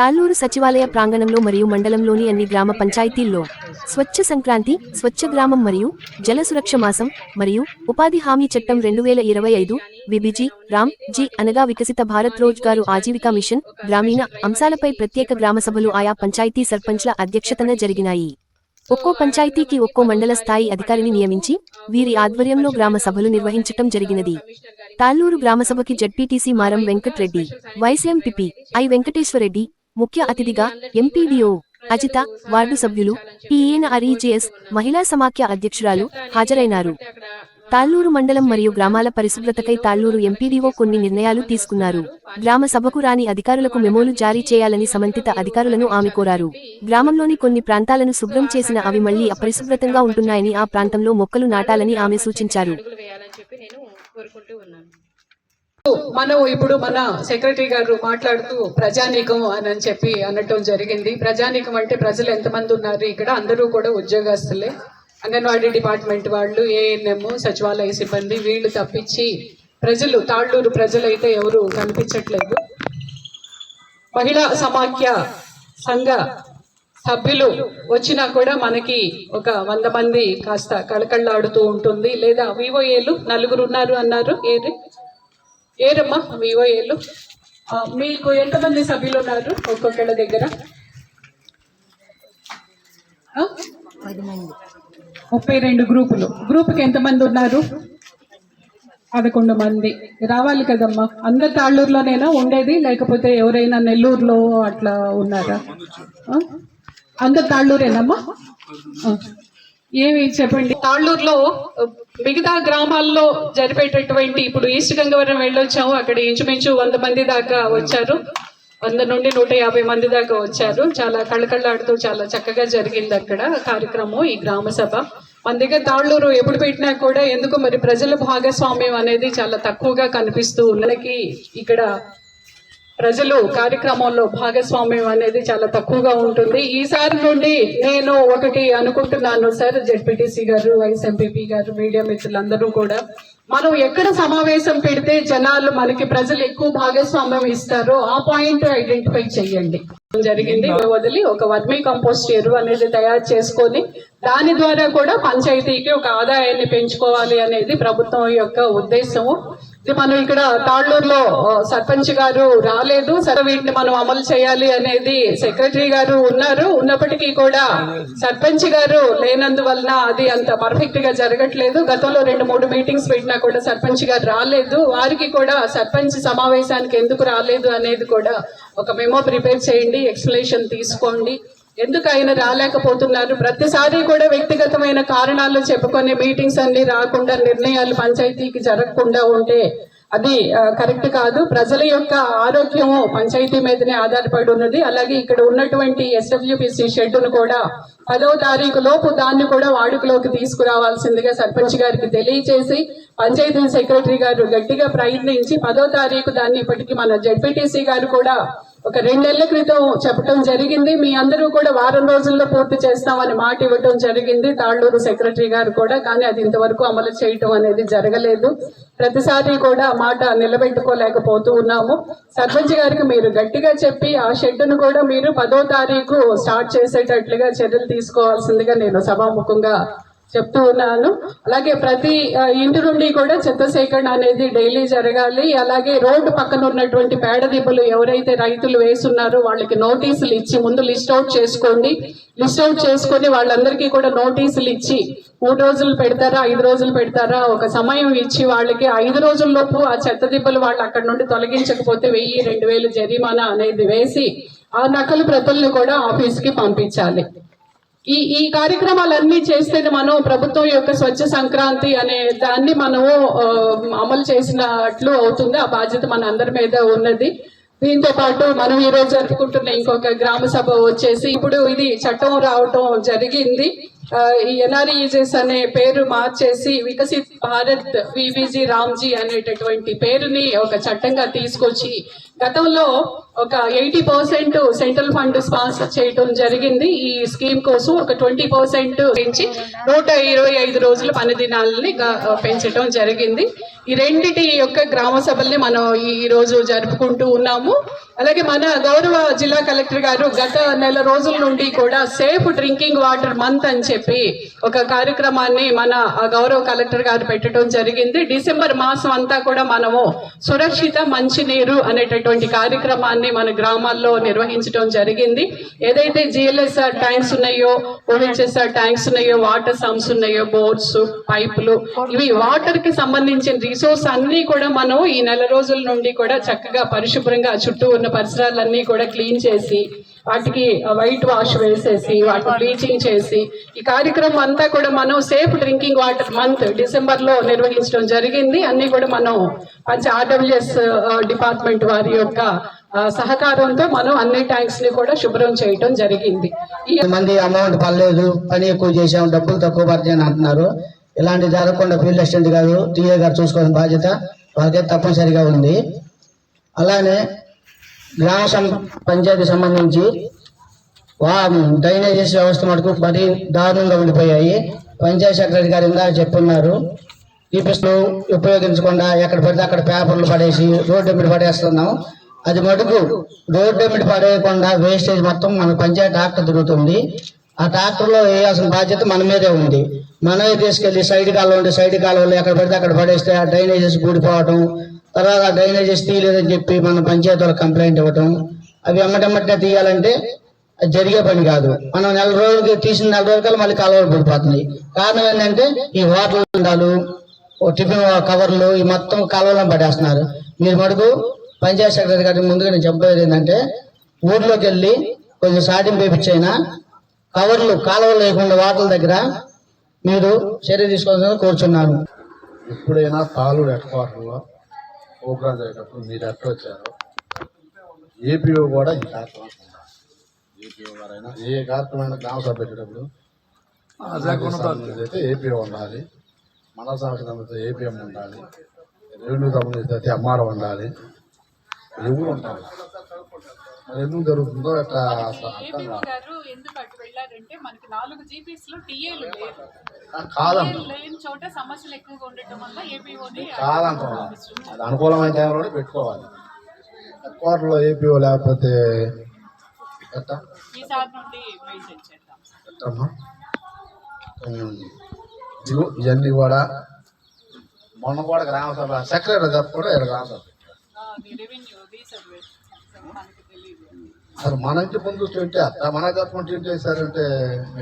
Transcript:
తాళ్లూరు సచివాలయ ప్రాంగణంలో మరియు మండలంలోని అన్ని గ్రామ పంచాయతీల్లో స్వచ్ఛ సంక్రాంతి, స్వచ్ఛ గ్రామం మరియు జల సురక్ష మాసం మరియు ఉపాధి హామీ చట్టం 2025 విబిజి రామ్ జీ అనగా వికసిత భారత్ రోజ్గారు ఆజీవికా మిషన్ గ్రామీణ అంశాలపై ప్రత్యేక గ్రామసభలు ఆయా పంచాయతీ సర్పంచ్ల అధ్యక్షతన జరిగినాయి. ఒక్కో పంచాయతీకి ఒక్కో మండల స్థాయి అధికారిని నియమించి వీరి ఆధ్వర్యంలో గ్రామ సభలు నిర్వహించటం జరిగినది. తాళ్లూరు గ్రామసభకి ZPTC Maram Venkatreddy, vice MPP I Venkateswarareddy, ముఖ్య అతిథిగా ఎంపీడీఓ అజిత, వార్డు సభ్యులు PNREJS మహిళా సమాఖ్య అధ్యక్షురాలు హాజరైనారు. తాళ్లూరు మండలం మరియు గ్రామాల పరిశుభ్రతకై తాళ్లూరు ఎంపీడీఓ కొన్ని నిర్ణయాలు తీసుకున్నారు. గ్రామ సభకు రాని అధికారులకు మెమోలు జారీ చేయాలని సంబంధిత అధికారులను ఆమె కోరారు. గ్రామంలోని కొన్ని ప్రాంతాలను శుభ్రం చేసిన అవి మళ్లీ అపరిశుభ్రతంగా ఉంటున్నాయని ఆ ప్రాంతంలో మొక్కలు నాటాలని ఆమె సూచించారు. మనం ఇప్పుడు మన సెక్రటరీ గారు మాట్లాడుతూ ప్రజానీకం అని చెప్పి అనటం జరిగింది. ప్రజానీకం అంటే ప్రజలు ఎంతమంది ఉన్నారు ఇక్కడ? అందరూ కూడా ఉద్యోగస్తులే, అంగన్వాడీ డిపార్ట్మెంట్ వాళ్ళు, ANM, సచివాలయ సిబ్బంది, వీళ్ళు తప్పించి ప్రజలు, తాళ్లూరు ప్రజలైతే ఎవరు కనిపించట్లేదు. మహిళా సమాఖ్య సంఘ సభ్యులు వచ్చినా కూడా మనకి ఒక 100 మంది కాస్త కళకళ్ళాడుతూ ఉంటుంది. లేదా VOAలు 4 ఉన్నారు అన్నారు. ఏరమ్మా VOAలు? మీకు ఎంతమంది సభ్యులు ఉన్నారు ఒక్కొక్కళ్ళ దగ్గర? 32 గ్రూపులు. గ్రూపుకి ఎంతమంది ఉన్నారు? 11 మంది. రావాలి కదమ్మా. అందరు తాళ్లూరులోనేనా ఉండేది, లేకపోతే ఎవరైనా నెల్లూరులో అట్లా ఉన్నారా? అందరు తాళ్లూరేనమ్మా? ఏమి చెప్పండి. తాళ్లూరులో మిగతా గ్రామాల్లో జరిపేటటువంటి, ఇప్పుడు ఈస్ట్ గంగవరం వెళ్ళొచ్చాము, అక్కడ ఇంచుమించు 100 మంది దాకా వచ్చారు. 100 నుండి 150 మంది దాకా వచ్చారు. చాలా కళ్ళకళ్ళాడుతూ చాలా చక్కగా జరిగింది అక్కడ కార్యక్రమం, ఈ గ్రామ సభ. మన దగ్గర తాళ్లూరు ఎప్పుడు పెట్టినా కూడా ఎందుకు మరి ప్రజల భాగస్వామ్యం అనేది చాలా తక్కువగా కనిపిస్తూ ఉన్నకి, ఇక్కడ ప్రజలు కార్యక్రమంలో భాగస్వామ్యం అనేది చాలా తక్కువగా ఉంటుంది. ఈసారి నుండి నేను ఒకటి అనుకుంటున్నాను సార్, జడ్పీటీసీ గారు, వైస్ ఎంపీపీ గారు, మీడియా మిత్రులందరూ కూడా, మనం ఎక్కడ సమావేశం పెడితే జనాలు మనకి ప్రజలు ఎక్కువ భాగస్వామ్యం ఇస్తారో ఆ పాయింట్ ఐడెంటిఫై చేయండి. జరిగింది వదిలి ఒక వర్మీ కంపోస్ట్ ఎరువు అనేది తయారు చేసుకొని దాని ద్వారా కూడా పంచాయతీకి ఒక ఆదాయాన్ని పెంచుకోవాలి అనేది ప్రభుత్వం యొక్క ఉద్దేశము. మనం ఇక్కడ తాళ్లూరులో సర్పంచ్ గారు రాలేదు, సరే వీటిని మనం అమలు చేయాలి అనేది సెక్రటరీ గారు ఉన్నారు. ఉన్నప్పటికీ కూడా సర్పంచ్ గారు లేనందువలన అది అంత పర్ఫెక్ట్ గా జరగట్లేదు. గతంలో 2-3 మీటింగ్స్ పెట్టినా కూడా సర్పంచ్ గారు రాలేదు. వారికి కూడా సర్పంచ్ సమావేశానికి ఎందుకు రాలేదు అనేది కూడా ఒక మెమో ప్రిపేర్ చేయండి, ఎక్స్ప్లెనేషన్ తీసుకోండి. ఎందుకు ఆయన రాలేకపోతున్నారు? ప్రతిసారి కూడా వ్యక్తిగతమైన కారణాలు చెప్పుకొని మీటింగ్స్ అన్ని రాకుండా, నిర్ణయాలు పంచాయతీకి జరగకుండా ఉంటే అది కరెక్ట్ కాదు. ప్రజల యొక్క ఆరోగ్యము పంచాయతీ మీదనే ఆధారపడి ఉన్నది. అలాగే ఇక్కడ ఉన్నటువంటి SWPC షెడ్డును కూడా 10వ తారీఖు లోపు దాన్ని కూడా వాడుకలోకి తీసుకురావాల్సిందిగా సర్పంచ్ గారికి తెలియచేసి పంచాయతీ సెక్రటరీ గారు గట్టిగా ప్రయత్నించి 10వ తారీఖు దాన్ని ఇప్పటికీ మన జడ్పీటీసీ గారు కూడా ఒక 2 నెలల క్రితం చెప్పడం జరిగింది. మీ అందరూ కూడా వారం రోజుల్లో పూర్తి చేస్తామని మాట ఇవ్వటం జరిగింది తాళ్లూరు సెక్రటరీ గారు కూడా. కానీ అది ఇంతవరకు అమలు చేయటం అనేది జరగలేదు. ప్రతిసారి కూడా మాట నిలబెట్టుకోలేకపోతూ ఉన్నాము. సర్పంచ్ గారికి మీరు గట్టిగా చెప్పి ఆ షెడ్డును కూడా మీరు 10వ తారీఖు స్టార్ట్ చేసేటట్లుగా చర్యలు తీసుకోవాల్సిందిగా నేను సభాముఖంగా చెప్తూ ఉన్నాను. అలాగే ప్రతి ఇంటి నుండి కూడా చెత్త సేకరణ అనేది డైలీ జరగాలి. అలాగే రోడ్డు పక్కన ఉన్నటువంటి పేడ దిబ్బలు ఎవరైతే రైతులు వేస్తున్నారో వాళ్ళకి నోటీసులు ఇచ్చి ముందు లిస్ట్ అవుట్ చేసుకోండి. లిస్ట్ అవుట్ చేసుకొని వాళ్ళందరికీ కూడా నోటీసులు ఇచ్చి 3 రోజులు పెడతారా, 5 రోజులు పెడతారా, ఒక సమయం ఇచ్చి వాళ్ళకి 5 రోజుల్లోపు ఆ చెత్త దిబ్బలు వాళ్ళు అక్కడ నుండి తొలగించకపోతే 1000-2000 జరిమానా అనేది వేసి ఆ నకలు ప్రతులను కూడా ఆఫీస్కి పంపించాలి. ఈ కార్యక్రమాలన్నీ చేస్తేనే మనం ప్రభుత్వం యొక్క స్వచ్ఛ సంక్రాంతి అనే దాన్ని మనము అమలు చేసినట్లు అవుతుంది. ఆ బాధ్యత మన అందరి మీద ఉన్నది. దీంతో పాటు మనం ఈరోజు జరుపుకుంటున్న ఇంకొక గ్రామ సభ వచ్చేసి ఇప్పుడు ఇది చట్టం రావటం జరిగింది. ఈ ఎన్ఆర్ఈజెస్ అనే పేరు మార్చేసి వికసిత్ భారత్ విబిజి రామ్జీ అనేటటువంటి పేరుని ఒక చట్టంగా తీసుకొచ్చి గతంలో ఒక 80% సెంట్రల్ ఫండ్ స్పాన్సర్ చేయడం జరిగింది. ఈ స్కీమ్ కోసం ఒక 20% పెంచి 125 రోజుల పని దినాలని పెంచడం జరిగింది. ఈ రెండిటి యొక్క గ్రామ సభల్ని మనం ఈ రోజు జరుపుకుంటూ ఉన్నాము. అలాగే మన గౌరవ జిల్లా కలెక్టర్ గారు గత నెల రోజుల నుండి కూడా సేఫ్ డ్రింకింగ్ వాటర్ మంత్ అని చెప్పి ఒక కార్యక్రమాన్ని మన గౌరవ కలెక్టర్ గారు పెట్టడం జరిగింది. డిసెంబర్ మాసం అంతా కూడా మనము సురక్షిత మంచినీరు అనేటటువంటి కార్యక్రమాన్ని మన గ్రామాల్లో నిర్వహించడం జరిగింది. ఏదైతే జిఎల్ఎస్ఆర్ ట్యాంక్స్ ఉన్నాయో, ఓహెచ్ఎస్ఆర్ ట్యాంక్స్ ఉన్నాయో, వాటర్ సమ్స్ ఉన్నాయో, బోర్డ్స్, పైపులు, ఇవి వాటర్ కి సంబంధించిన రిసోర్స్ అన్ని కూడా మనం ఈ నెల రోజుల నుండి కూడా చక్కగా పరిశుభ్రంగా చుట్టూ ఉన్న పరిసరాలన్నీ కూడా క్లీన్ చేసి వాటికి వైట్ వాష్ వేసేసి వాటిని బ్లీచింగ్ చేసి ఈ కార్యక్రమం అంతా కూడా మనం safe drinking water month December లో నిర్వహించడం జరిగింది. అన్ని కూడా మనం ఆర్డబ్ల్యూఎస్ డిపార్ట్మెంట్ వారి యొక్క సహకారంతో మనం అన్ని ట్యాంక్స్ ని కూడా శుభ్రం చేయడం జరిగింది. మంది అమౌంట్ పర్లేదు, పని ఎక్కువ చేసాం, డబ్బులు తక్కువ పడతాయని అంటున్నారు. ఇలాంటి జరగకుండా ఫీల్డ్ అసిస్టెంట్ గారు, టీఏ గారు చూసుకోవాల్సిన బాధ్యత వాళ్ళకే తప్పనిసరిగా ఉంది. అలానే గ్రామ పంచాయతీ సంబంధించి డ్రైనేజెస్ వ్యవస్థ మటుకు మరీ దారుణంగా ఉండిపోయాయి. పంచాయతీ సెక్రటరీ గారు ఇందాక చెప్పున్నారు, టీపీఎస్లు ఉపయోగించకుండా ఎక్కడ పడితే అక్కడ పేపర్లు పడేసి రోడ్డు మీద పడేస్తున్నాం. అది మటుకు రోడ్డు మీద పడేయకుండా వేస్టేజ్ మొత్తం మన పంచాయతీ ట్రాక్టర్ తిరుగుతుంది. ఆ ట్రాక్టర్లో వేయాల్సిన బాధ్యత మన మీదే ఉంది. మనమే తీసుకెళ్లి సైడ్ కాలువ ఉంటే సైడ్ కాలువలో ఎక్కడ పడితే అక్కడ పడేస్తే ఆ డ్రైనేజెస్ కూడిపోవటం, తర్వాత ఆ డ్రైనేజెస్ తీయలేదని చెప్పి మన పంచాయతీ వాళ్ళకి కంప్లైంట్ ఇవ్వటం, అవి ఎమ్మటెమ్మటే తీయాలంటే అది జరిగే పని కాదు. మనం నెల రోజులకి తీసిన నెల రోజులకల్లా మళ్ళీ కాలువలు పడిపోతున్నాయి. కారణం ఏంటంటే ఈ వాటర్ ఉండాలు, టిఫిన్ కవర్లు ఈ మొత్తం కాలువలో పడేస్తున్నారు. మీరు మటుకు పంచాయతీ సెక్రటరీ గారికి ముందుగా నేను చెప్పేది ఏంటంటే, ఊర్లోకి వెళ్ళి కొంచెం సాటింపు వేయించైనా కవర్లు కాలువలు లేకుండా వాటర్ల దగ్గర మీరు చర్య తీసుకోవాలని కోరుచున్నాను. ఎప్పుడైనా తాలూరు హెడ్ క్వార్టర్లో ప్రోగ్రాం జరిగేటప్పుడు మీరు ఎట్లా వచ్చారో ఏపీఓ కూడా ఈ కార్యక్రమం ఏపీఓ గారైనా ఏ కార్యక్రమమైన గ్రామ సభ పెట్టేటప్పుడు అయితే ఏపీఓ ఉండాలి, మండల సమస్య సంబంధించి ఏపీఎం ఉండాలి, రెవెన్యూ సంబంధించి అయితే ఎంఆర్ఓ ఉండాలి, ఎవరు ఉంటారు. మరి ఎందుకు జరుగుతుందో అట్లా అర్థం కాదు. ఎందుకు అటు వెళ్ళారంటే మనకి 4 జీపీస్ లో టీఏలు లేరు. కాదంట లేని చోట సమస్యలు ఎక్కువగా ఉండటం వల్ల ఏపీఓని కాదంట అది అనుకూలమైన టైంలోనే పెట్టుకోవాలి. హెడ్ క్వార్టర్లో ఏపీఓ లేకపోతే ఎట్టా ఈసారి నుండి మెయింటైన్ చేద్దాం. ఎట్టమ్మా ఇవన్నీ కూడా మొన్న కూడా గ్రామ సభ సెక్రటరీ తప్ప కూడా ఇక్కడ గ్రామ సభ రెవెన్యూ రీసర్వే మనకి తెలియదు. అసలు మన ఇంటి ముందు ట్వంటీ అత్త మన తప్ప ట్వంటీ చేశారంటే